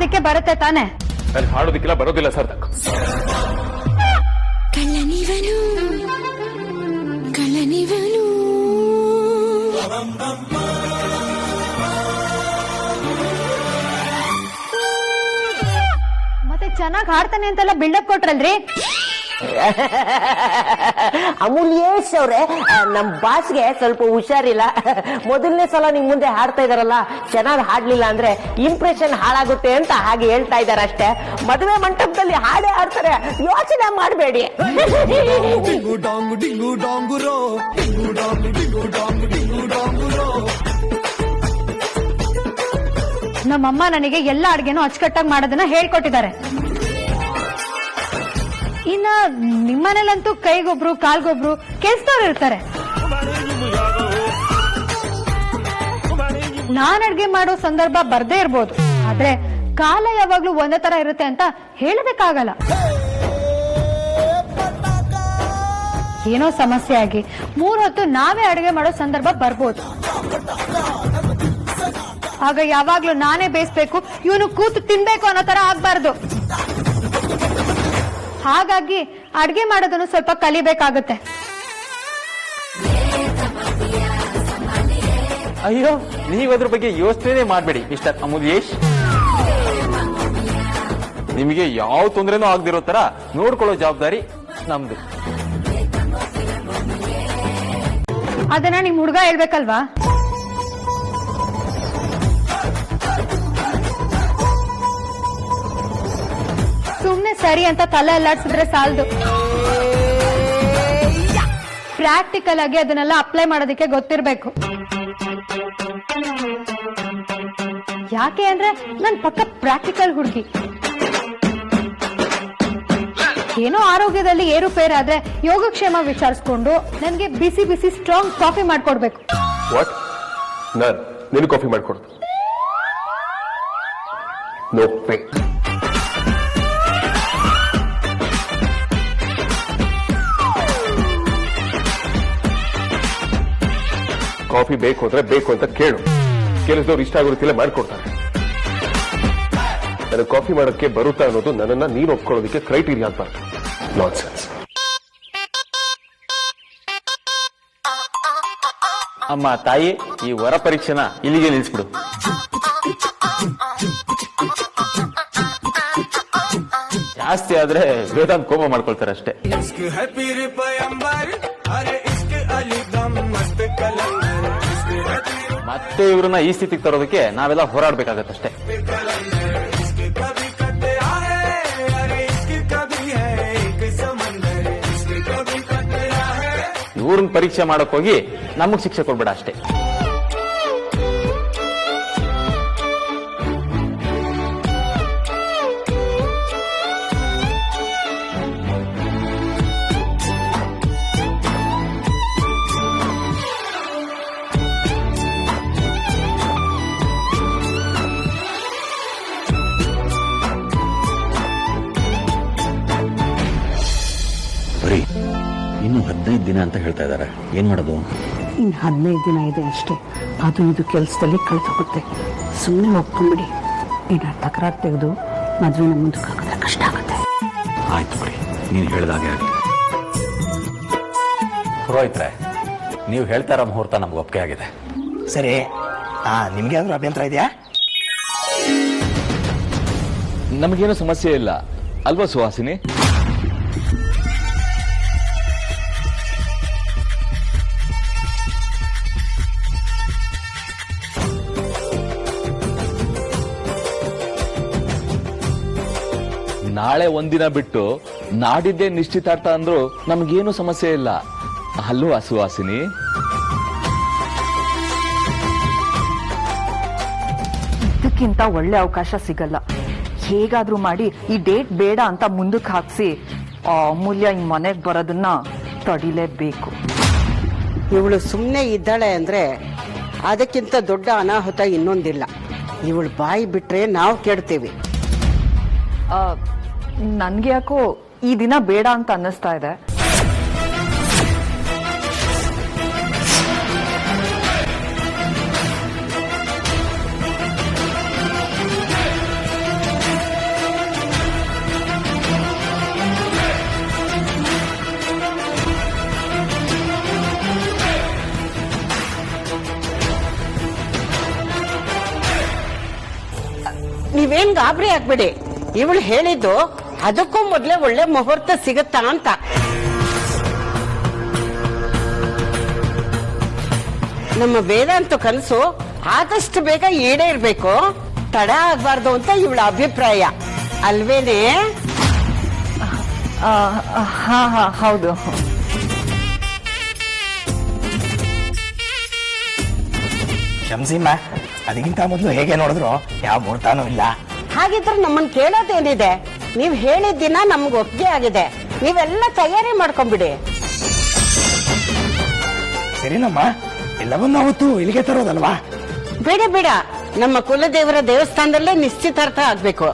ಹಾಡೋದಿಕ್ಕೆ ಬರುತ್ತೆ ತಾನೆ? ಹಾಡೋದಿಕ್ಕೆಲ್ಲ ಬರೋದಿಲ್ಲ ಸರ್. ಕಳ್ಳನಿವನು ಕಳ್ಳನಿವನು ಮತ್ತೆ ಚೆನ್ನಾಗಿ ಹಾಡ್ತಾನೆ ಅಂತೆಲ್ಲ ಬಿಲ್ಡಪ್ ಕೊಟ್ರಲ್ರಿ. ಅಮೂಲ್ಯೇಶ್ ಅವ್ರೆ, ನಮ್ ಬಾಸ್ಗೆ ಸ್ವಲ್ಪ ಹುಷಾರಿಲ್ಲ. ಮೊದಲನೇ ಸಲ ನಿಮ್ ಮುಂದೆ ಹಾಡ್ತಾ ಇದಾರಲ್ಲ, ಚೆನ್ನಾಗಿ ಹಾಡ್ಲಿಲ್ಲ ಅಂದ್ರೆ ಇಂಪ್ರೆಷನ್ ಹಾಳಾಗುತ್ತೆ ಅಂತ ಹಾಗೆ ಹೇಳ್ತಾ ಇದಾರೆ ಅಷ್ಟೇ. ಮದುವೆ ಮಂಟಪದಲ್ಲಿ ಹಾಡೇ ಹಾಡ್ತಾರೆ, ಯೋಚನೆ ಮಾಡಬೇಡಿ. ನಮ್ಮಮ್ಮ ನನಗೆ ಎಲ್ಲ ಅಡ್ಗೆನೂ ಅಚ್ಚುಕಟ್ಟಾಗಿ ಮಾಡೋದನ್ನ ಹೇಳ್ಕೊಟ್ಟಿದ್ದಾರೆ. ಇನ್ನ ನಿಮ್ಮನೇಲಂತೂ ಕೈಗೊಬ್ರು ಕಾಲ್ಗೊಬ್ರು ಕೆಲ್ಸದವ್ರು ಇರ್ತಾರೆ. ನಾನ್ ಅಡ್ಗೆ ಮಾಡೋ ಸಂದರ್ಭ ಬರ್ದೇ ಇರ್ಬೋದು, ಆದ್ರೆ ಕಾಲ ಯಾವಾಗ್ಲೂ ಒಂದೇ ತರ ಇರುತ್ತೆ ಅಂತ ಹೇಳೋದಕ್ಕಾಗಲ್ಲ. ಏನೋ ಸಮಸ್ಯೆ ಆಗಿ 3 ಹೊತ್ತು ನಾವೇ ಅಡುಗೆ ಮಾಡೋ ಸಂದರ್ಭ ಬರ್ಬೋದು. ಆಗ ಯಾವಾಗ್ಲೂ ನಾನೇ ಬೇಯಿಸ್ಬೇಕು, ಇವನು ಕೂತು ತಿನ್ಬೇಕು ಅನ್ನೋ ತರ ಆಗ್ಬಾರ್ದು. ಹಾಗಾಗಿ ಅಡ್ಗೆ ಮಾಡೋದನ್ನು ಸ್ವಲ್ಪ ಕಲಿಬೇಕಾಗುತ್ತೆ. ಅಯ್ಯೋ, ನೀವು ಅದ್ರ ಬಗ್ಗೆ ಯೋಚನೆ ಮಾಡಬೇಡಿ ಮಿಸ್ಟರ್ ಅಮೂಲ್ಯೇಶ್. ನಿಮಗೆ ಯಾವ ತೊಂದರೆನೂ ಆಗದಿರೋ ತರ ನೋಡ್ಕೊಳ್ಳೋ ಜವಾಬ್ದಾರಿ ನಮ್ದು. ಅದನ್ನ ನಿಮ್ ಹುಡುಗ ಹೇಳ್ಬೇಕಲ್ವಾ? ಸುಮ್ನೆ ಸರಿ ಅಂತ ತಲೆ ಅಲ್ಲಾಡ್ಸಿದ್ರೆ ಸಾಲದು. ಪ್ರಾಕ್ಟಿಕಲ್ ಆಗಿ ಅದನ್ನೆಲ್ಲ ಅಪ್ಲೈ ಮಾಡೋದಕ್ಕೆ ಗೊತ್ತಿರ್ಬೇಕು. ಯಾಕೆ ಅಂದ್ರೆ ನನ್ ಪಕ್ಕ ಪ್ರಾಕ್ಟಿಕಲ್ ಹುಡುಗಿ. ಏನೋ ಆರೋಗ್ಯದಲ್ಲಿ ಏರುಪೇರಾದ್ರೆ ಯೋಗಕ್ಷೇಮ ವಿಚಾರಿಸ್ಕೊಂಡು ನನ್ಗೆ ಬಿಸಿ ಬಿಸಿ ಸ್ಟ್ರಾಂಗ್ ಕಾಫಿ ಮಾಡ್ಕೊಡ್ಬೇಕು. ವಾಟ್? ನಾನು ನಿನ್ ಕಾಫಿ ಮಾಡ್ಕೊಡ್ತು? No pay. ಕಾಫಿ ಬೇಕು ಅಂದ್ರೆ ಬೇಕು ಅಂತ ಕೇಳು. ಕೆಲಸದವ್ರು ಇಷ್ಟ ಆಗೋ ರೀತಿಯಲ್ಲೇ ಮಾಡ್ಕೊಡ್ತಾರೆ. ನನಗೆ ಕಾಫಿ ಮಾಡೋಕ್ಕೆ ಬರುತ್ತಾ ಅನ್ನೋದು ನನ್ನನ್ನ ನೀನು ಒಪ್ಕೊಳ್ಳೋದಕ್ಕೆ ಕ್ರೈಟೀರಿಯಾ ಆಗ್ಬಾರ್ದು. ನಾನ್ಸೆನ್ಸ್. ಅಮ್ಮ ತಾಯಿ, ಈ ವರ ಪರೀಕ್ಷೆನ ಇಲ್ಲಿಗೆ ನಿಲ್ಲಿಸ್ಬಿಡು. ಜಾಸ್ತಿ ಆದ್ರೆ ವೇದಾಂತ್ ಕೋಪ ಮಾಡ್ಕೊಳ್ತಾರೆ ಅಷ್ಟೇ. ಮತ್ತೆ ಇವ್ರನ್ನ ಈ ಸ್ಥಿತಿಗೆ ತರೋದಕ್ಕೆ ನಾವೆಲ್ಲ ಹೋರಾಡ್ಬೇಕಾಗತ್ತಷ್ಟೇ. ಇವ್ರನ್ನ ಪರೀಕ್ಷೆ ಮಾಡಕ್ ಹೋಗಿ ನಮಗ್ ಶಿಕ್ಷೆ ಕೊಡ್ಬೇಡ ಅಷ್ಟೇ. ಇನ್ನು 15 ದಿನ ಅಂತ ಹೇಳ್ತಾ ಇದ್ದಾರೆ. ಏನ್ ಮಾಡೋದು? ಇನ್ನು 15 ದಿನ ಇದೆ ಅಷ್ಟೇ. ಅದು ಇದು ಕೆಲಸದಲ್ಲಿ ಕಳೆದೋಗುತ್ತೆ. ಸುಮ್ಮನೆ ಒಪ್ಕೊಂಡ್ಬಿಡಿ. ಇನ್ನು ತಕರಾರು ತೆಗೆದು ಮದುವೆನ ಮುಂದಕ್ಕೆ ಹಾಕಿದ್ರೆ ಕಷ್ಟ ಆಗುತ್ತೆ. ಆಯ್ತು ಬಿಡಿ, ನೀನು ಹೇಳ್ದಾಗೆ ಆಗಲಿ. ಪುರೋಹಿತ್ರೆ, ನೀವು ಹೇಳ್ತಾ ಇರೋ ಮುಹೂರ್ತ ನಮ್ಗೆ ಒಪ್ಪಿಗೆ ಆಗಿದೆ. ಸರಿ, ನಿಮ್ಗೆ ಯಾವ್ದಾದ್ರು ಅಭ್ಯಂತರ ಇದೆಯಾ? ನಮಗೇನು ಸಮಸ್ಯೆ ಇಲ್ಲ ಅಲ್ವಾ ಸುಹಾಸಿನಿ? ನಾಳೆ ಒಂದಿನ ಬಿಟ್ಟು ನಾಡಿದ್ದೇ ನಿಶ್ಚಿತಾರ್ಥ ಅಂದ್ರು ನಮ್ಗೇನು ಸಮಸ್ಯೆ ಇಲ್ಲ ಅಲ್ವಾ ಸುಹಾಸಿನಿ? ಇದಕ್ಕಿಂತ ಒಳ್ಳೆ ಅವಕಾಶ ಸಿಗಲ್ಲ. ಹೇಗಾದ್ರೂ ಮಾಡಿ ಈ ಡೇಟ್ ಬೇಡ ಅಂತ ಮುಂದಕ್ಕೆ ಹಾಕ್ಸಿ ಆ ಅಮೂಲ್ಯ ಈ ಮನೆಗೆ ಬರೋದನ್ನ ತಡಿಲೇಬೇಕು. ಇವಳು ಸುಮ್ಮನೆ ಇದ್ದಾಳೆ ಅಂದ್ರೆ ಅದಕ್ಕಿಂತ ದೊಡ್ಡ ಅನಾಹುತ ಇನ್ನೊಂದಿಲ್ಲ. ಇವಳು ಬಾಯಿ ಬಿಟ್ರೆ ನಾವು ಕೆಡ್ತೇವೆ. ನನ್ಗೆ ಯಾಕೋ ಈ ದಿನ ಬೇಡ ಅಂತ ಅನ್ನಿಸ್ತಾ ಇದೆ. ನೀವೇನ್ ಗಾಬರಿ ಆಗ್ಬೇಡಿ. ಇವಳು ಹೇಳಿದ್ದು ಅದಕ್ಕೂ ಮೊದ್ಲೇ ಒಳ್ಳೆ ಮುಹೂರ್ತ ಸಿಗುತ್ತಾ ಅಂತ. ನಮ್ಮ ವೇದಾಂತ ಕನಸು ಆದಷ್ಟು ಬೇಗ ಈಡೇರ್ಬೇಕು, ತಡ ಆಗ್ಬಾರ್ದು ಅಂತ ಇವಳ ಅಭಿಪ್ರಾಯ ಅಲ್ವೇನೆ? ಹಾ ಹೌದು. ಕ್ಷಮಿಸಿಮ್ಮ, ಅದಕ್ಕಿಂತ ಮೊದಲು ಹೇಗೆ ನೋಡಿದ್ರು ಯಾವ ಮುಹೂರ್ತಾನೂ ಇಲ್ಲ. ಹಾಗಿದ್ರೆ ನಮ್ಮನ್ ಕೇಳೋದೇನಿದೆ? ನೀವ್ ಹೇಳಿದ ದಿನ ನಮ್ಗೆ ಒಪ್ಪಿಗೆ ಆಗಿದೆ, ನೀವೆಲ್ಲ ತಯಾರಿ ಮಾಡ್ಕೊಂಡ್ಬಿಡಿ. ಸರಿನಮ್ಮ, ಎಲ್ಲವನ್ನೂ ಅವತ್ತು ಇಲ್ಲಿಗೆ ತರೋದಲ್ವಾ? ಬೇಡ ಬೇಡ, ನಮ್ಮ ಕುಲದೇವರ ದೇವಸ್ಥಾನದಲ್ಲೇ ನಿಶ್ಚಿತಾರ್ಥ ಆಗ್ಬೇಕು.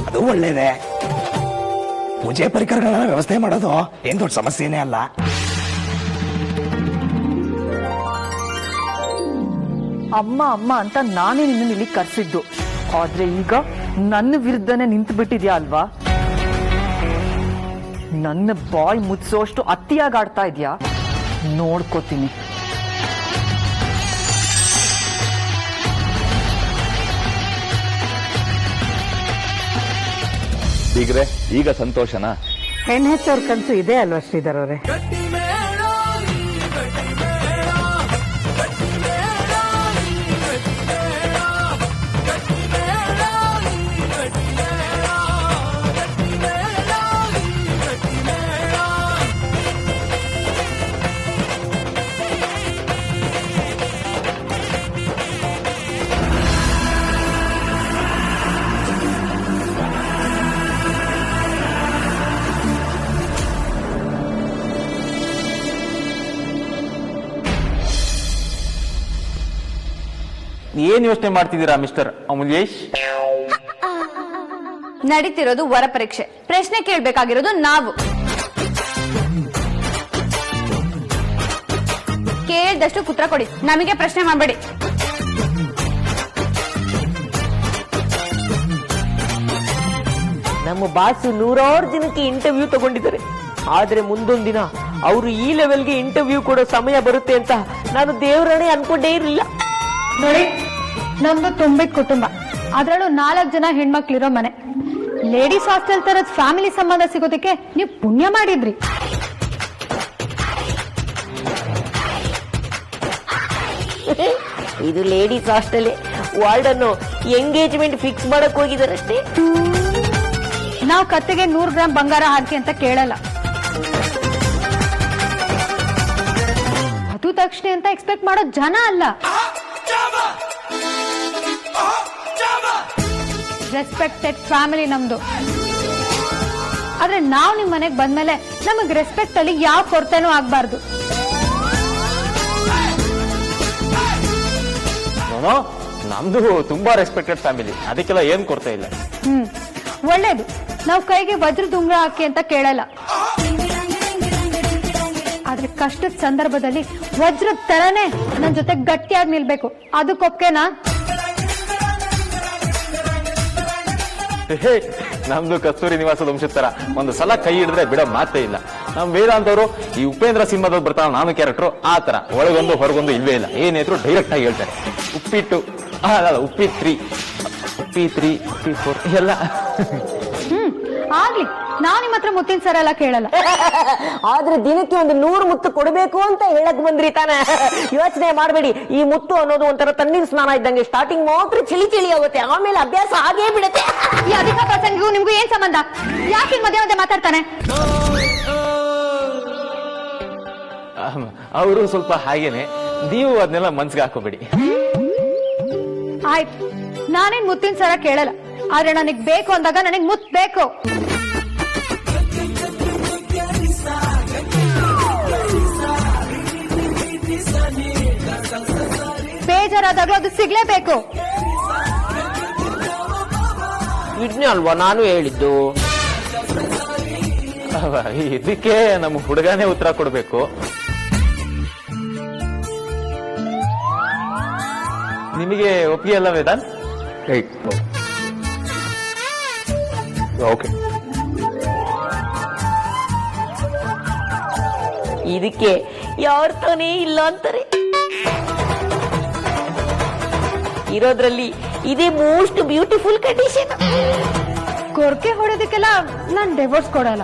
ಅದು ಒಳ್ಳೇದೇ. ಪೂಜೆ ಪರಿಕರಗಳನ್ನ ವ್ಯವಸ್ಥೆ ಮಾಡೋದು ಏನ್ ದೊಡ್ಡ ಸಮಸ್ಯೆನೇ ಅಲ್ಲ. ಅಮ್ಮ ಅಮ್ಮ ಅಂತ ನಾನೇ ನಿನ್ನ ಇಲ್ಲಿ ಕರ್ಸಿದ್ದು, ಆದ್ರೆ ಈಗ ನನ್ನ ವಿರುದ್ಧನೇ ನಿಂತು ಬಿಟ್ಟಿದ್ಯಾ ಅಲ್ವಾ? ನನ್ನ ಬಾಯ್ ಮುಚ್ಚೋಷ್ಟು ಅತಿಯಾಗಿ ಆಡ್ತಾ ಇದ್ಯಾ? ನೋಡ್ಕೋತೀನಿ. ಹೀಗ್ರೆ ಈಗ ಸಂತೋಷನಾ? ಹೆಣ್ಣು ಹೆಚ್ಚವ್ರ ಕನಸು ಇದೆ ಅಲ್ವಾ ಶ್ರೀಧರ್ ಅವರೇ? ಏನ್ ಯೋಚನೆ ಮಾಡ್ತಿದ್ದೀರಾ ಮಿಸ್ಟರ್ ಅಮೂಲ್ಯೇಶ್? ನಡೀತಿರೋದು ವರ ಪರೀಕ್ಷೆ, ಪ್ರಶ್ನೆ ಕೇಳ್ಬೇಕಾಗಿರೋದು ನಾವು. ಕೇಳ್ದಷ್ಟು ಉತ್ತರ ಕೊಡಿ, ನಮಗೆ ಪ್ರಶ್ನೆ ಮಾಡಬೇಡಿ. ನಮ್ಮ ಬಾಸು 100 ಜನಕ್ಕೆ ಇಂಟರ್ವ್ಯೂ ತಗೊಂಡಿದ್ದಾರೆ. ಆದ್ರೆ ಮುಂದೊಂದ್ ದಿನ ಅವರು ಈ ಲೆವೆಲ್ಗೆ ಇಂಟರ್ವ್ಯೂ ಕೊಡೋ ಸಮಯ ಬರುತ್ತೆ ಅಂತ ನಾನು ದೇವರನ್ನೇ ಅನ್ಕೊಂಡೇ ಇರಲಿಲ್ಲ. ನೋಡಿ, ನಮ್ದು ತುಂಬಿದ ಕುಟುಂಬ, ಅದ್ರಲ್ಲೂ 4 ಜನ ಹೆಣ್ಮಕ್ಳಿರೋ ಮನೆ. ಲೇಡೀಸ್ ಹಾಸ್ಟೆಲ್ ತರದ್ ಫ್ಯಾಮಿಲಿ ಸಂಬಂಧ ಸಿಗೋದಕ್ಕೆ ನೀವು ಪುಣ್ಯ ಮಾಡಿದ್ರಿ. ಇದು ಲೇಡೀಸ್ ಹಾಸ್ಟೆಲ್. ವಾರ್ಡನ್ನು ಎಂಗೇಜ್ಮೆಂಟ್ ಫಿಕ್ಸ್ ಮಾಡಕ್ ಹೋಗಿದಾರಷ್ಟೇ. ನಾವು ಕತ್ತೆಗೆ 100 ಗ್ರಾಂ ಬಂಗಾರ ಹಾಕಿ ಅಂತ ಕೇಳಲ್ಲ. ಅದು ತಕ್ಷಣ ಅಂತ ಎಕ್ಸ್ಪೆಕ್ಟ್ ಮಾಡೋ ಜನ ಅಲ್ಲ. ರೆಸ್ಪೆಕ್ಟೆಡ್ ಫ್ಯಾಮಿಲಿ ನಮ್ದು. ಆದ್ರೆ ನಾವು ನಿಮ್ ಮನೆಗ್ ಬಂದ್ಮೇಲೆ ನಮಗ್ ರೆಸ್ಪೆಕ್ಟ್ ಅಲ್ಲಿ ಯಾವ ಕೊರತೆನೂ ಆಗ್ಬಾರ್ದು. ನಮ್ದು ತುಂಬಾ ರೆಸ್ಪೆಕ್ಟೆಡ್ ಫ್ಯಾಮಿಲಿ, ಅದಕ್ಕೆಲ್ಲ ಏನ್ ಕೊರತೆ ಇಲ್ಲ. ಒಳ್ಳೇದು. ನಾವು ಕೈಗೆ ವಜ್ರದ ಉಂಗ್ರ ಹಾಕಿ ಅಂತ ಕೇಳಲ್ಲ. ಆದ್ರೆ ಕಷ್ಟದ ಸಂದರ್ಭದಲ್ಲಿ ವಜ್ರದ ತರನೇ ನನ್ ಜೊತೆ ಗಟ್ಟಿಯಾಗಿ ನಿಲ್ಬೇಕು. ಅದಕ್ಕೊಪ್ಕೆನಾ? ನಮ್ದು ಕಸ್ತೂರಿ ನಿವಾಸದ ವಂಶದ ತರ ಒಂದು ಸಲ ಕೈ ಹಿಡಿದ್ರೆ ಬಿಡೋ ಮಾತೇ ಇಲ್ಲ. ನಮ್ ವೇದಾಂತವರು ಈ ಉಪೇಂದ್ರ ಸಿನಿಮಾದಲ್ಲಿ ಬರ್ತಾವ ನಾನು ಕ್ಯಾರೆಕ್ಟರ್ ಆ ತರ ಒಳಗೊಂದು ಹೊರಗೊಂದು ಇಲ್ವೇ ಇಲ್ಲ. ಏನೇದ್ರು ಡೈರೆಕ್ಟ್ ಆಗಿ ಹೇಳ್ತಾರೆ. ಉಪ್ಪಿಟ್ಟು ಉಪ್ಪಿ 3 ಉಪ್ಪಿ 3 ಉಪ್ಪಿ 4 ಎಲ್ಲ. ಆಗ್ಲಿ, ನಾವ್ ನಿಮ್ಮ ಹತ್ರ ಮುತ್ತಿನ ಸರ ಎಲ್ಲ ಕೇಳಲ್ಲ. ಆದ್ರೆ ದಿನಕ್ಕೆ ಒಂದು 100 ಮುತ್ತು ಕೊಡಬೇಕು ಅಂತ ಹೇಳಕ್ ಬಂದ್ರಿ ತಾನೆ. ಯೋಚನೆ ಮಾಡಬೇಡಿ, ಈ ಮುತ್ತು ಅನ್ನೋದು ಒಂಥರ ತಣ್ಣೀರ್ ಸ್ನಾನ ಇದ್ದಂಗೆ. ಸ್ಟಾರ್ಟಿಂಗ್ ಮಾತ್ರ ಚಳಿ ಆಗುತ್ತೆ, ಆಮೇಲೆ ಅಭ್ಯಾಸ ಆಗೇ ಬಿಡುತ್ತೆ. ಈ ಅಧಿಕ ಪ್ರಸಂಗಿಗೂ ನಿಮ್ಗೂ ಏನ್ ಸಂಬಂಧ? ಯಾಕೆ ಮಧ್ಯೆ ಮಧ್ಯೆ ಮಾತಾಡ್ತಾನೆ? ಅವರು ಸ್ವಲ್ಪ ಹಾಗೇನೆ, ನೀವು ಅದನ್ನೆಲ್ಲ ಮನ್ಸಿಗೆ ಹಾಕೋಬೇಡಿ. ಆಯ್ತು, ನಾನೇನ್ ಮುತ್ತಿನ ಸರ ಕೇಳಲ್ಲ. ಆದ್ರೆ ನನಗ್ ಬೇಕು ಅಂದಾಗ ನನಗ್ ಮುತ್ ಬೇಕು. ಬೇಜಾರಾದಾಗ್ಲೂ ಅದು ಸಿಗ್ಲೇಬೇಕು. ಇದನ್ನೇ ಅಲ್ವಾ ನಾನು ಹೇಳಿದ್ದು. ಇದಕ್ಕೆ ನಮ್ಮ ಹುಡುಗನೇ ಉತ್ತರ ಕೊಡ್ಬೇಕು. ನಿಮಗೆ ಒಪ್ಪಿಗೆ ಅಲ್ಲ ವೇದಾಂತ್? ಓಕೆ, ಇದಕ್ಕೆ ಯಾರು ತಾನೇ ಇಲ್ಲ ಅಂತಾರೆ. ಇರೋದ್ರಲ್ಲಿ ಇದೇ ಮೋಸ್ಟ್ ಬ್ಯೂಟಿಫುಲ್ ಕಂಡೀಷನ್. ಕೊರ್ಕೆ ಹೊಡೋದಕ್ಕೆಲ್ಲ ನಾನ್ ಡಿವೋರ್ಸ್ ಕೊಡಲ್ಲ.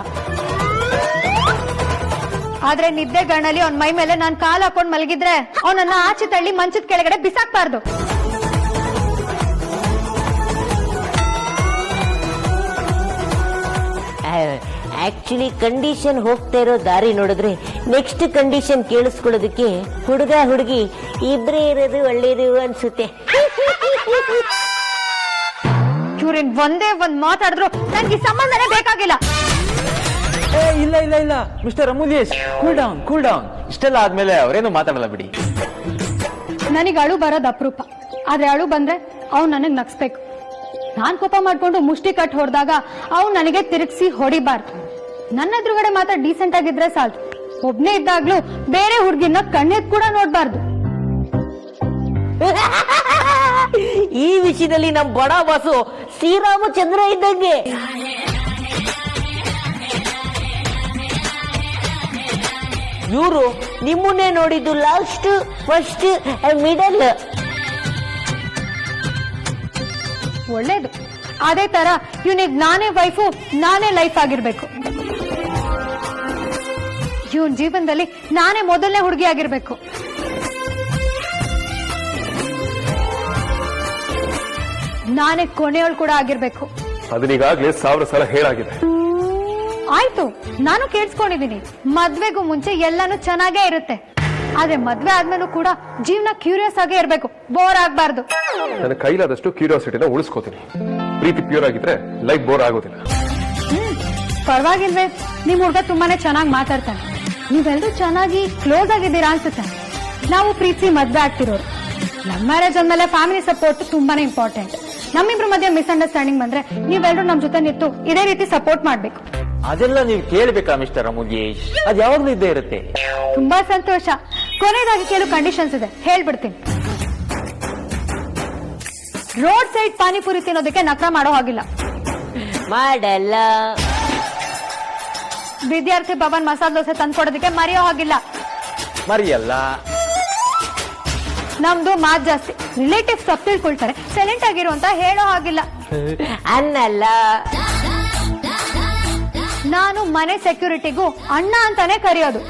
ಆದ್ರೆ ನಿದ್ದೆ ಗಣ್ಣಲ್ಲಿ ಅವ್ನ ಮೈ ಮೇಲೆ ನಾನ್ ಕಾಲ್ ಹಾಕೊಂಡ್ ಮಲಗಿದ್ರೆ ಅವನನ್ನ ಆಚೆ ತಳ್ಳಿ ಮಂಚದ ಕೆಳಗಡೆ ಬಿಸಾಕ್ಬಾರ್ದು. ಆಕ್ಚುಲಿ ಕಂಡೀಷನ್ ಹೋಗ್ತಾ ಇರೋ ದಾರಿ ನೋಡಿದ್ರೆ ನೆಕ್ಸ್ಟ್ ಕಂಡೀಷನ್ ಕೇಳಿಸ್ಕೊಳ್ಳೋದಕ್ಕೆ ಹುಡುಗ ಹುಡುಗಿ ಇಬ್ರೇ ಇರೋದು ಒಳ್ಳೇದು ಅನ್ಸುತ್ತೆ. ಇವ್ರಿನ್ ಒಂದೇ ಒಂದ್ ಮಾತಾಡಿದ್ರು ನನ್ಗೆ ಈ ಸಂಬಂಧನೇ ಬೇಕಾಗಿಲ್ಲ. ಇಲ್ಲ ಇಲ್ಲ ಇಲ್ಲ mister Amulyesh, cool down cool down. ಇಷ್ಟೆಲ್ಲ ಆದ್ಮೇಲೆ ಅವರೇನು ಮಾತಾಡಲ್ಲ ಬಿಡಿ. ನನಗೆ ಅಳು ಬರೋದು ಅಪರೂಪ. ಆದ್ರೆ ಅಳು ಬಂದ್ರೆ ಅವ್ನು ನನಗ್ ನಗ್ಸ್ಬೇಕು. ನಾನ್ ಕೋಪ ಮಾಡ್ಕೊಂಡು ಮುಷ್ಟಿ ಕಟ್ ಹೊಡೆದಾಗ ಅವ್ನು ನನಗೆ ತಿರುಗಿಸಿ ಹೊಡಿಬಾರ್ದು. ನನ್ನ ಎದುರುಗಡೆ ಮಾತ್ರ ಡೀಸೆಂಟ್ ಆಗಿದ್ರೆ ಸಾಲ್ತು. ಒಬ್ನೇ ಇದ್ದಾಗ್ಲೂ ಬೇರೆ ಹುಡುಗಿನ ಕಣ್ಣೆತ್ ಕೂಡ ನೋಡ್ಬಾರ್ದು. ಈ ವಿಷಯದಲ್ಲಿ ನಮ್ ಬಡ ಬಾಸು ಶ್ರೀರಾಮಚಂದ್ರ ಇದ್ದಂಗೆ. ಇವರು ನಿಮ್ಮನ್ನೇ ನೋಡಿದ್ದು ಲಾಸ್ಟ್, ಫಸ್ಟ್, ಮಿಡಲ್. ಒಳ್ಳೇದು. ಅದೇ ತರ ಇವನಿಗೆ ನಾನೇ ವೈಫು, ನಾನೇ ಲೈಫ್ ಆಗಿರ್ಬೇಕು. ಇವನ್ ಜೀವನದಲ್ಲಿ ನಾನೇ ಮೊದಲನೇ ಹುಡುಗಿ ಆಗಿರ್ಬೇಕು. ನಾನೇ ಕೊನೆಯವಳು ಕೂಡ ಆಗಿರ್ಬೇಕು. ಅದನ್ನೀಗಾಗ್ಲೇ 1000 ಸಲ ಹೇಳಾಗಿದೆ. ಆಯ್ತು, ನಾನು ಕೇಳಿಸ್ಕೊಂಡಿದ್ದೀನಿ. ಮದ್ವೆಗೂ ಮುಂಚೆ ಎಲ್ಲಾನು ಚೆನ್ನಾಗೇ ಇರುತ್ತೆ. ಆದ್ರೆ ಮದ್ವೆ ಆದ್ಮೇಲೂ ಕೂಡ ಜೀವನ ಕ್ಯೂರಿಯಸ್ ಆಗೇ ಇರ್ಬೇಕು, ಬೋರ್ ಆಗ್ಬಾರ್ದು. ನನ್ನ ಕೈಲಾದಷ್ಟು ಕ್ಯೂರಿಯಾಸಿಟಿನ ಉಳಿಸ್ಕೋತೀನಿ. ಪ್ರೀತಿ ಪ್ಯೂರ್ ಆಗಿದ್ರೆ ಲೈಫ್ ಬೋರ್ ಆಗೋದಿಲ್ಲ. ಪರವಾಗಿಲ್ವೇ, ನಿಮ್ ಹುಡುಗ ತುಂಬಾನೇ ಚೆನ್ನಾಗಿ ಮಾತಾಡ್ತಾನೆ. ನೀವೆಲ್ಲರೂ ಚೆನ್ನಾಗಿ ಕ್ಲೋಸ್ ಆಗಿದ್ದೀರಾ ಅನ್ಸುತ್ತೆ. ನಾವು ಪ್ರೀತಿ ಮದ್ವೆ ಆಗ್ತಿರೋರು. ಲವ್ ಮ್ಯಾರೇಜ್ ಅಂದ್ಮೇಲೆ ಫ್ಯಾಮಿಲಿ ಸಪೋರ್ಟ್ ತುಂಬಾನೇ ಇಂಪಾರ್ಟೆಂಟ್. ನಮ್ಮಿಬ್ರ ಮಧ್ಯೆ ಮಿಸ್ಅಂಡರ್ಸ್ಟ್ಯಾಂಡಿಂಗ್ ಬಂದ್ರೆ ನೀವೆಲ್ಲರೂ ನಮ್ ಜೊತೆ ನಿಂತು ಇದೇ ರೀತಿ ಸಪೋರ್ಟ್ ಮಾಡ್ಬೇಕು. ಅದೆಲ್ಲ ನೀವು ಕೇಳ್ಬೇಕಾ ಮಿಸ್ಟರ್ ಅಮೂಲ್ಯೇಶ್? ಅದ್ ಯಾವಾಗ್ಲೂ ಇದ್ದೇ ಇರುತ್ತೆ. ತುಂಬಾ ಸಂತೋಷ. ಕೊನೆಯದಾಗಿ ಕೆಲವು ಕಂಡೀಷನ್ಸ್ ಇದೆ, ಹೇಳ್ಬಿಡ್ತೀನಿ. ರೋಡ್ ಸೈಡ್ ಪಾನಿಪುರಿ ತಿನ್ನೋದಕ್ಕೆ ನಕರ ಮಾಡೋ ಹಾಗಿಲ್ಲ. ಮಾಡಲ್ಲ. ವಿದ್ಯಾರ್ಥಿ ಭವನ್ ಮಸಾಲೆ ದೋಸೆ ತಂದ್ಕೊಡೋದಕ್ಕೆ ಮರೆಯೋ ಹಾಗಿಲ್ಲ. ಮರಿಯಲ್ಲ. ನಮ್ದು ಮಾತ್ ಜಾಸ್ತಿ. ರಿಲೇಟಿವ್ಸ್ ತಪ್ಪು ತಿಳ್ಕೊಳ್ತಾರೆ, ಸೈಲೆಂಟ್ ಆಗಿರು ಅಂತ ಹೇಳೋ ಹಾಗಿಲ್ಲ. ಅನ್ನಲ್ಲ. ನಾನು ಮನೆ ಸೆಕ್ಯೂರಿಟಿಗೂ ಅಣ್ಣ ಅಂತಾನೆ ಕರೆಯೋದು.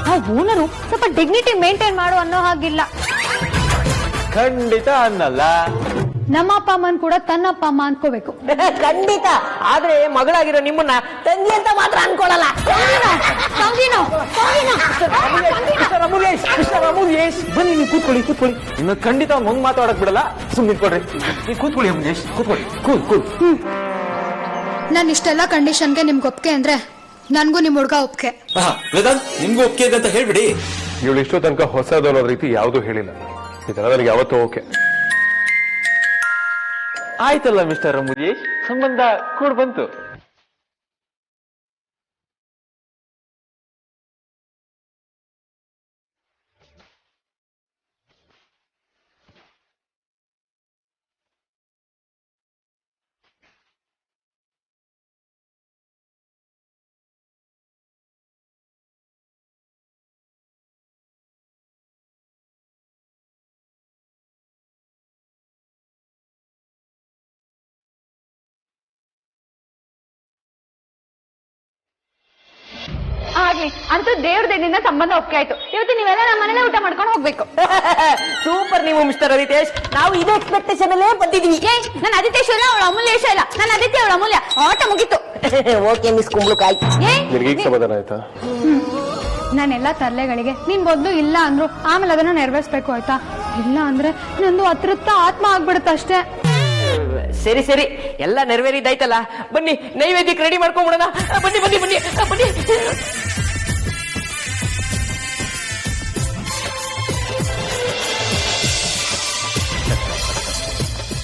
ಆ ಓನರು ಸ್ವಲ್ಪ ಡಿಗ್ನಿಟಿ ಮೇಂಟೈನ್ ಮಾಡು ಅನ್ನೋ ಹಾಗಿಲ್ಲ. ಖಂಡಿತ ಅನ್ನಲ್ಲ. ನಮ್ಮ ಅಪ್ಪ ಅಮ್ಮನ್ ಕೂಡ ತನ್ನ ಅಪ್ಪ ಅಮ್ಮ ಅನ್ಕೋಬೇಕು. ಖಂಡಿತ. ಆದ್ರೆ ಮಗಳಾಗಿರೋ ನಿಮ್ಮನ್ನ ತಂಗಿ ಅಂತ ಮಾತ್ರ ಅನ್ಕೊಳ್ಳಲ್ಲ. ಮಿಸ್ಟರ್ ಅಮೂಲ್ಯೇಶ್ ಬನ್ನಿ, ನೀವು ಕೂತ್ಕೊಳ್ಳಿ ಕೂತ್ಕೊಳ್ಳಿ. ಇನ್ನು ಖಂಡಿತ ಅವ್ನು ಮುಂಗ್ ಮಾತಾಡಕ್ ಬಿಡಲ್ಲ. ಸುಮ್ಮನೆ ಕೊಡ್ರಿ, ನೀವು ಕೂತ್ಕೊಳ್ಳಿ ಅಮೂಲ್ಯೇಶ್, ಕೂತ್ಕೊಳ್ಳಿ. ಕೂಲ್. ನಾನು ಇಷ್ಟೆಲ್ಲ ಕಂಡೀಷನ್ಗೆ ನಿಮ್ಗೆ ಒಪ್ಕೆ ಅಂದ್ರೆ ನನ್ಗೂ ನಿಮ್ ಹುಡ್ಗ ಒಪ್ಕೆ. ವೇದಾಂತ್, ನಿಮ್ಗೂ ಒಪ್ಪಿಗೆ ಇದೆ ಅಂತ ಹೇಳ್ಬಿಡಿ. ಇವಳು ಇಷ್ಟೋ ತನಕ ಹೊಸದು ಅನ್ನೋದ್ ರೀತಿ ಯಾವ್ದೂ ಹೇಳಿಲ್ಲ. ಇದೆಲ್ಲ ನನಗೆ ಯಾವತ್ತೂ ಓಕೆ. ಆಯ್ತಲ್ಲ ಮಿಸ್ಟರ್ ಅಮೂಲ್ಯೇಶ್, ಸಂಬಂಧ ಕೂಡ್ ಬಂತು. ಆಗ್ಲಿ ಅಂತೂ ದೇವ್ರ ದೇನಿಂದ ಸಂಬಂಧ ಒಪ್ಕೆ ಆಯ್ತು. ಇವತ್ತು ನೀವೆಲ್ಲ ನಮ್ಮ ಮನೇಲೆ ಊಟ ಮಾಡ್ಕೊಂಡು ಹೋಗ್ಬೇಕು. ಸೂಪರ್ ನೀವು ಮಿಸ್ಟರ್ ಅದಿತೇಶ್. ನಾವು ಇದೇ ಎಕ್ಸ್ಪೆಕ್ಟೇಷನ್ ಅಲ್ಲೇ ಬಂದಿದೀವಿ. ನಾನು ಅದಿತೇಶ್ ಇಲ್ಲ, ಅವಳು ಅಮೂಲ್ಯೇಶ ಇಲ್ಲ. ನಾನು ಆದಿತ್ಯ, ಅವಳು ಅಮೂಲ್ಯ. ಆಟ ಮುಗೀತು. ಓಕೆ ಮಿಸ್ ಕುಂಬ್ಳುಕಾಯಿ. ನಿನಗೆ ಈಗ ಸಮಾಧಾನ ಆಯ್ತಾ? ನಾನೆಲ್ಲ ತರ್ಲೆಗಳಿಗೆ ನೀನ್ ಮೊದ್ಲು ಇಲ್ಲ ಅಂದ್ರು ಆಮೇಲೆ ಅದನ್ನ ನೆರವೇರಿಸ್ಬೇಕು ಆಯ್ತಾ? ಇಲ್ಲ ಅಂದ್ರೆ ನಂದು ಅತೃಪ್ತ ಆತ್ಮ ಆಗ್ಬಿಡುತ್ತೆ ಅಷ್ಟೇ. ಸರಿ ಸರಿ, ಎಲ್ಲ ನೆರವೇರಿದ್ದಾಯ್ತಲ್ಲ. ಬನ್ನಿ ನೈವೇದ್ಯಕ್ಕೆ ರೆಡಿ ಮಾಡ್ಕೊಂಡ್ಬಿಡೋಣ. ಬನ್ನಿ ಬನ್ನಿ ಬನ್ನಿ ಬನ್ನಿ.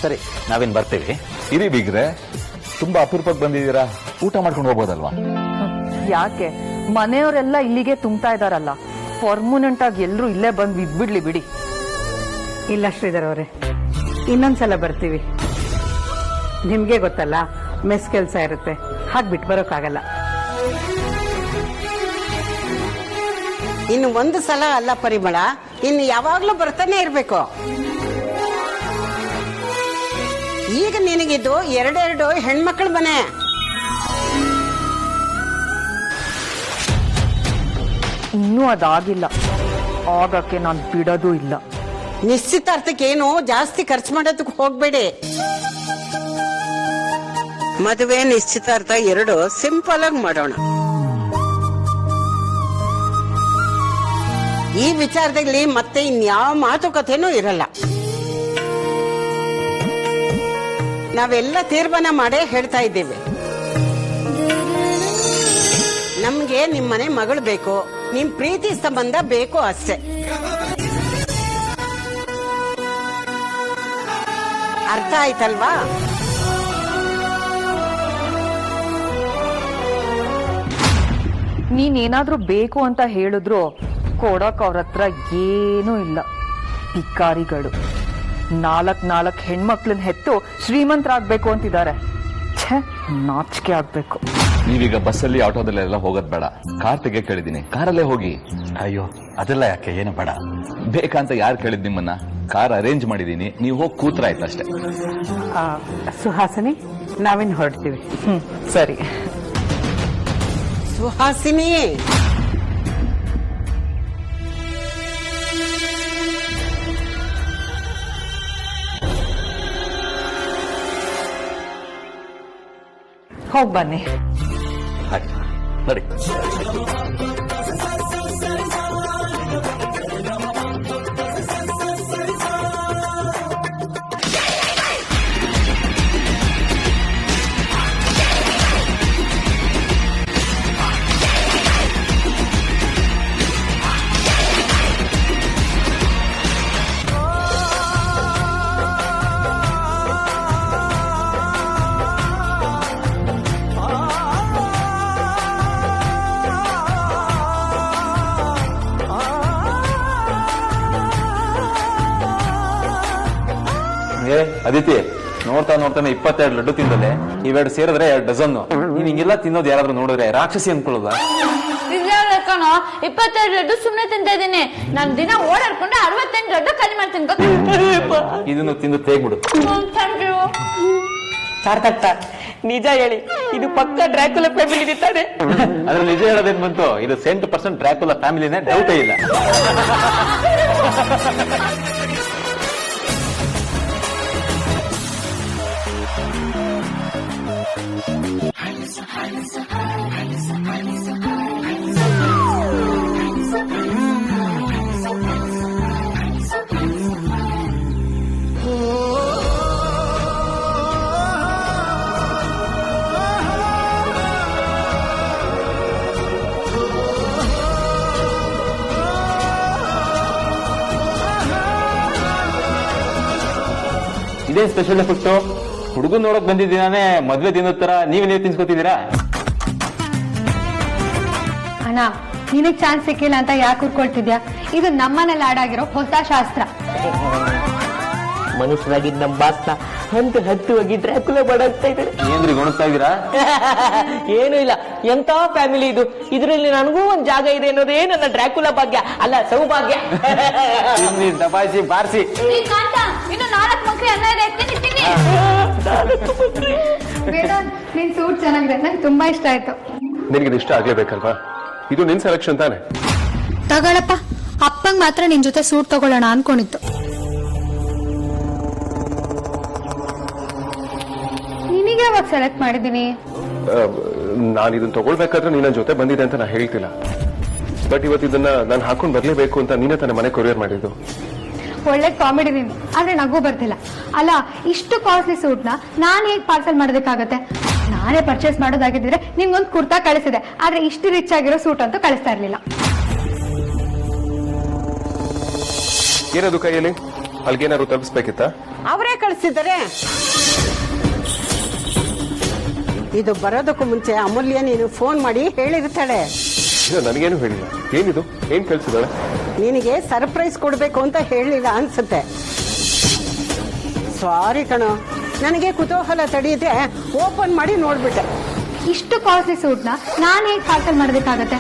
ಸರಿ, ನಾವೇನ್ ಬರ್ತೇವೆ. ಇರಿ ಬೀಗ್ರೆ, ತುಂಬಾ ಅಪರೂಪಕ್ಕೆ ಬಂದಿದ್ದೀರಾ, ಊಟ ಮಾಡ್ಕೊಂಡು ಹೋಗ್ಬೋದಲ್ವಾ? ಯಾಕೆ, ಮನೆಯವರೆಲ್ಲ ಇಲ್ಲಿಗೆ ತುಂಬ್ತಾ ಇದಾರಲ್ಲ, ಪರ್ಮನೆಂಟ್ ಆಗಿ ಎಲ್ರು ಇಲ್ಲೇ ಬಂದು ಇದ್ಬಿಡ್ಲಿ ಬಿಡಿ. ಇಲ್ಲ ಶ್ರೀಧರ್ ಅವರೇ, ಇನ್ನೊಂದ್ಸಲ ಬರ್ತೀವಿ. ನಿಮ್ಗೆ ಗೊತ್ತಲ್ಲ, ಮೆಸ್ ಕೆಲಸ ಇರುತ್ತೆ, ಹಾಗೆ ಬಿಟ್ಟು ಬರೋಕ್ಕಾಗಲ್ಲ. ಇನ್ನು ಒಂದು ಸಲ ಅಲ್ಲ ಪರಿಮಳ, ಇನ್ನು ಯಾವಾಗ್ಲೂ ಬರ್ತಾನೆ ಇರ್ಬೇಕು. ಈಗ ನಿನಗಿದ್ದು 2 ಹೆಣ್ಮಕ್ಳ ಮನೆ. ಇನ್ನೂ ಅದಾಗಿಲ್ಲ, ಆಗಕ್ಕೆ ನಾನು ಬಿಡೋದು ಇಲ್ಲ. ನಿಶ್ಚಿತಾರ್ಥಕ್ಕೆ ಏನು ಜಾಸ್ತಿ ಖರ್ಚು ಮಾಡೋದಕ್ಕೆ ಹೋಗ್ಬೇಡಿ. ಮದುವೆ ನಿಶ್ಚಿತಾರ್ಥ 2 ಸಿಂಪಲ್ ಆಗಿ ಮಾಡೋಣ. ಈ ವಿಚಾರದಲ್ಲಿ ಮತ್ತೆ ಇನ್ಯಾವ ಮಾತುಕತೆನೂ ಇರಲ್ಲ. ನಾವೆಲ್ಲ ತೀರ್ಮಾನ ಮಾಡೇ ಹೇಳ್ತಾ ಇದ್ದೀವಿ. ನಮ್ಗೆ ನಿಮ್ಮನೆ ಮಗಳು ಬೇಕು, ನಿಮ್ ಪ್ರೀತಿ ಸಂಬಂಧ ಬೇಕು ಅಷ್ಟೇ. ಅರ್ಥ ಆಯ್ತಲ್ವಾ? ನೀನೇನಾದ್ರೂ ಬೇಕು ಅಂತ ಹೇಳಿದ್ರು ಕೊಡಕ್ ಅವ್ರ ಹತ್ರ ಏನೂ ಇಲ್ಲ. ಭಿಕಾರಿಗಳು 4 ಹೆಣ್ಮಕ್ಳನ್ನ ಹೆತ್ತು ಶ್ರೀಮಂತರಾಗ್ಬೇಕು ಅಂತಿದ್ದಾರೆ. ಛೇ, ನಾಚಿಕೆ ಆಗ್ಬೇಕು. ನೀವೀಗ ಬಸ್ಸಲ್ಲಿ ಆಟೋದಲ್ಲೆಲ್ಲ ಹೋಗೋದ್ ಬೇಡ, ಕಾರ್ ತೆಗೆ ಕೇಳಿದೀನಿ, ಕಾರಲ್ಲೇ ಹೋಗಿ. ಅಯ್ಯೋ ಅದೆಲ್ಲ ಯಾಕೆ, ಏನು ಬೇಡ. ಬೇಕಂತ ಯಾರು ಕೇಳಿದ್ ನಿಮ್ಮನ್ನ? ಕಾರ್ ಅರೇಂಜ್ ಮಾಡಿದೀನಿ, ನೀವು ಹೋಗಿ ಕೂತ್ರಾಯ್ತಷ್ಟೇ. ಸುಹಾಸಿನಿ, ನಾವಿನ್ ಹೊರಡ್ತೀವಿ. ಸರಿ. ಸುಹಾಸಿನಿ, ಹೋಗ್ ಬನ್ನಿ. ಆಯ್ತು, ನಡಿ. ಅದಿತಿ, ನೋಡ್ತಾನೆ 22 ಲಡ್ಡು ತಿಂದಲೆ, ಇವೆರಡು ಸೇರಿದ್ರೆ 2 ಡಜನ್. ನೀನ್ ಹಿಂಗೆಲ್ಲ ತಿನ್ನೋದು ಯಾರಾದ್ರೂ ನೋಡಿದ್ರೆ ರಾಕ್ಷಸಿ ಅನ್ಕೊಳ್ಳೋದ? 22 ಲಡ್ಡು ಸುಮ್ನೆ ತಿಂತಾ ಇದೀನಿ. ನಾನ್ ದಿನ ಓಡಾಡ್ಕೊಂಡು 68 ಲಡ್ಡು ಖಾಲಿ ಮಾಡ್ತೀನಿ. ಇದನ್ನು ತಿಂದು ತೇಗ್ಬಿಡು. ಸಾರ್ಥಕ, ನಿಜ ಹೇಳಿ, ಇದು ಪಕ್ಕ ಡ್ರ್ಯಾಕುಲಾ ಫ್ಯಾಮಿಲಿ ತಾನೆ? ಅದ್ರ ನಿಜ ಹೇಳೋದೇನ್ ಬಂತು? ಇದು 100% ಡ್ರ್ಯಾಕುಲಾ ಫ್ಯಾಮಿಲಿನೇ, ಡೌಟೇ ಇಲ್ಲ. ಇದೇನ್ ಸ್ಪೆಷಲ್ ಎಫೆಕ್ಟ್? ಹುಡುಗನ್ ನೋಡಕ್ ಬಂದಿದ್ದೀನಾನೆ, ಮದ್ವೆ ತಿನ್ನೋ ತರ ನೀವು ತಿನ್ಸ್ಕೊತಿದ್ದೀರಾ? ಅಣ್ಣ, ನಿನಗ್ ಚಾನ್ಸ್ ಸಿಕ್ಕಿಲ್ಲ ಅಂತ ಯಾಕೆ ಕೂತ್ಕೊಳ್ತಿದ್ಯಾ? ಇದು ನಮ್ಮನೇಲಿ ಆಡಾಗಿರೋ ಹೊಸ ಶಾಸ್ತ್ರ. ಮನುಷ್ಯರಾಗಿದ್ದ ನಮ್ಮ ಬಾಸ್ನ ಹತ್ತು ಹೋಗಿ ಡ್ರ್ಯಾಕುಲಾ ಮಾಡಾಗ್ತಾ ಇದ್ದಾರೆ. ಏನ್ರಿ ಗೊಣಗ್ತಾ ಇದ್ದೀರಾ? ಏನು ಇಲ್ಲ, ಎಂತ ಫ್ಯಾಮಿಲಿ ಇದು. ಇದರಲ್ಲಿ ನನಗೂ ಒಂದ್ ಜಾಗ ಇದೆ ಅನ್ನೋದೇ ನನ್ನ ಡ್ರ್ಯಾಕುಲಾ ಭಾಗ್ಯ, ಅಲ್ಲ ಸೌಭಾಗ್ಯ. ದಬಾಯಿಸಿ ಬಾರಿಸಿ. ಇನ್ನು 4 ಮಕ್ಳಿ ಅನ್ನ ಇದೆ, ನಿನ್ ಸೂಟ್ ಚೆನ್ನಾಗಿದೆ, ನಂಗೆ ತುಂಬಾ ಇಷ್ಟ ಆಯ್ತು. ನಿನಗೆ ಇಷ್ಟ ಆಗ್ಲೇಬೇಕಲ್ವಾ? ಇದು ನಿನ್ ಸೆಲೆಕ್ಷನ್ ತಾನೆ? ತಗೊಳಪ್ಪ. ಅಪ್ಪಂಗ್ ಮಾತ್ರ ನಿನ್ ಜೊತೆ ಸೂಟ್ ತಗೊಳ್ಳೋಣ ಅನ್ಕೊಂಡಿತ್ತು. ನಿನಗೆ ಯಾವಾಗ ಸೆಲೆಕ್ಟ್ ಮಾಡಿದೀನಿ? ನಾನು ಇದನ್ನ ತಗೊಳ್ಬೇಕಾದ್ರೆ ನಿನ್ನ ಜೊತೆ ಬಂದಿದೆ ಅಂತ ನಾ ಹೇಳ್ತಿಲ್ಲ, ಬಟ್ ಇವತ್ತು ಇದನ್ನ ನಾನು ಹಾಕೊಂಡ್ ಬರ್ಲೇಬೇಕು ಅಂತ ನೀನೇ ತಾನೆ ಮನೆ ಕೊರಿಯರ್ ಮಾಡಿದ್ದು. ಒಳ್ಳೆ ಕಾಮಿಡಿ ನೀನು, ಆದ್ರೆ ನಗು ಬರ್ತಿಲ್ಲ. ಅಲ್ಲ, ಇಷ್ಟು ಕಾಸ್ಟ್ಲಿ ಸೂಟ್ ನ ನಾನ್ ಹೇಗ್ ಪಾರ್ಸಲ್ ಮಾಡೋದಕ್ಕಾಗತ್ತೆ? ನಾನೇ ಪರ್ಚೇಸ್ ಮಾಡೋದಾಗಿದ್ರೆ ನಿಮ್ಗೊಂದು ಕುರ್ತಾ ಕಳಿಸಿದೆ, ಆದ್ರೆ ಇಷ್ಟು ರಿಚ್ ಆಗಿರೋ ಸೂಟ್ ಅಂತೂ ಕಳಿಸ್ತಾ ಇರ್ಲಿಲ್ಲ. ಏನದು ಕೈಯಲ್ಲಿ? ಅಲ್ಗೇನಾದ್ರು ತಲುಪಿಸ್ಬೇಕಿತ್ತ? ಅವರೇ ಕಳಿಸಿದ್ದಾರೆ. ಇದು ಬರೋದಕ್ಕೂ ಮುಂಚೆ ಅಮೂಲ್ಯ ನೀನು ಫೋನ್ ಮಾಡಿ ಹೇಳಿರ್ತಾಳೆ. ನನಗೇನು ಹೇಳಿಲ್ಲ. ಏನಿದು? ಏನ್ ಕಳ್ಸಿದಾಳೆ? ನಿನಗೆ ಸರ್ಪ್ರೈಸ್ ಕೊಡ್ಬೇಕು ಅಂತ ಹೇಳಿಲ್ಲ ಅನ್ಸುತ್ತೆ. ಸಾರಿ ಕಣೋ, ನನಗೆ ಕುತೂಹಲ ತಡೆಯದೆ ಓಪನ್ ಮಾಡಿ ನೋಡ್ಬಿಟ್ಟೆ. ಇಷ್ಟು ಕಾಸ್ಟ್ಲಿ ಸೂಟ್ ನ ನಾನ್ ಹೇಗ್ ಪಾರ್ಸಲ್ ಮಾಡೋದಕ್ಕಾಗತ್ತೆ?